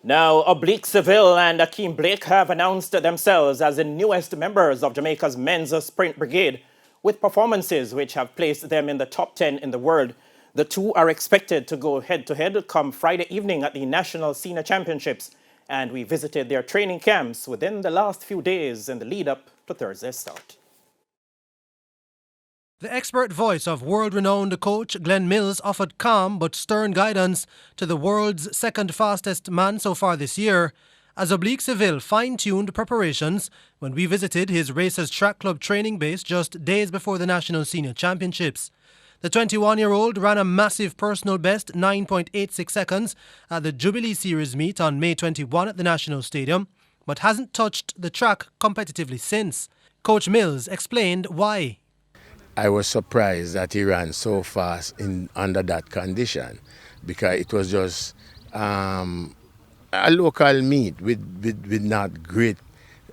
Now, Oblique Seville and Akeem Blake have announced themselves as the newest members of Jamaica's men's sprint brigade, with performances which have placed them in the top 10 in the world. The two are expected to go head-to-head come Friday evening at the National Senior Championships, and we visited their training camps within the last few days in the lead-up to Thursday's start. The expert voice of world-renowned coach Glenn Mills offered calm but stern guidance to the world's second fastest man so far this year, as Oblique Seville fine-tuned preparations when we visited his Racers Track Club training base just days before the National Senior Championships. The 21-year-old ran a massive personal best 9.86 seconds at the Jubilee Series meet on May 21 at the National Stadium, but hasn't touched the track competitively since. Coach Mills explained why. I was surprised that he ran so fast under that condition, because it was just a local meet with not great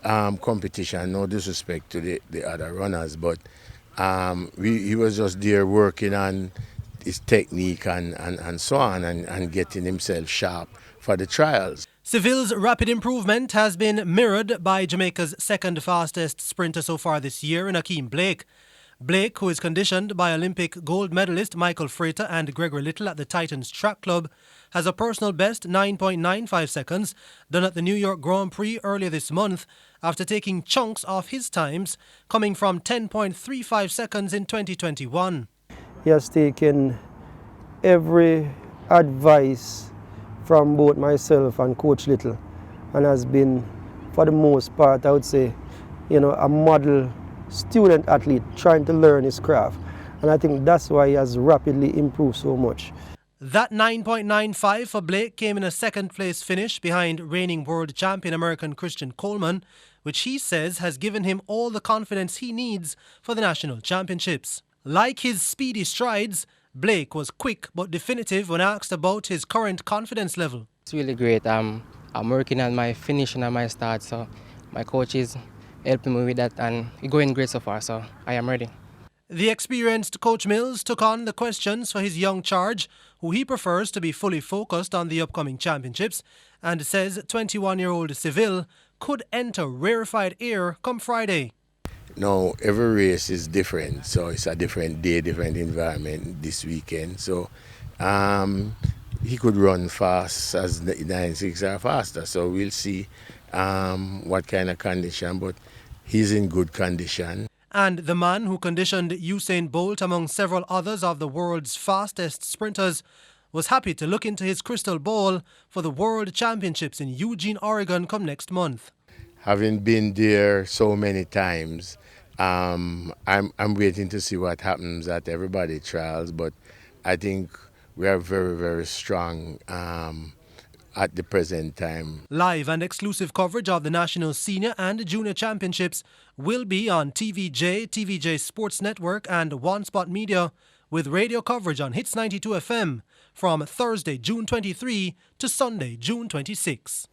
competition. No disrespect to the other runners, but he was just there working on his technique and so on, and getting himself sharp for the trials. Seville's rapid improvement has been mirrored by Jamaica's second fastest sprinter so far this year in Akeem Blake. Blake, who is conditioned by Olympic gold medalist Michael Frater and Gregory Little at the Titans Track Club, has a personal best 9.95 seconds done at the New York Grand Prix earlier this month after taking chunks off his times, coming from 10.35 seconds in 2021. He has taken every advice from both myself and Coach Little, and has been, for the most part, I would say, a model student athlete trying to learn his craft, and I think that's why he has rapidly improved so much. That 9.95 for Blake came in a second place finish behind reigning world champion American Christian Coleman, which he says has given him all the confidence he needs for the national championships. Like his speedy strides, Blake was quick but definitive when asked about his current confidence level. It's really great. I'm working on my finishing and my start, so my coach is helping me with that, and it's going great so far, so I am ready. The experienced Coach Mills took on the questions for his young charge, who he prefers to be fully focused on the upcoming championships, and says 21-year-old Seville could enter rarefied air come Friday. No, every race is different, so it's a different day, different environment this weekend. So he could run fast as 9.6 or faster, so we'll see what kind of condition, but he's in good condition. And the man who conditioned Usain Bolt among several others of the world's fastest sprinters was happy to look into his crystal ball for the World Championships in Eugene, Oregon come next month. Having been there so many times, I'm waiting to see what happens at everybody trials, but I think we are very, very strong at the present time. Live and exclusive coverage of the National Senior and Junior Championships will be on TVJ, TVJ Sports Network and One Spot Media, with radio coverage on Hits 92 FM from Thursday, June 23 to Sunday, June 26.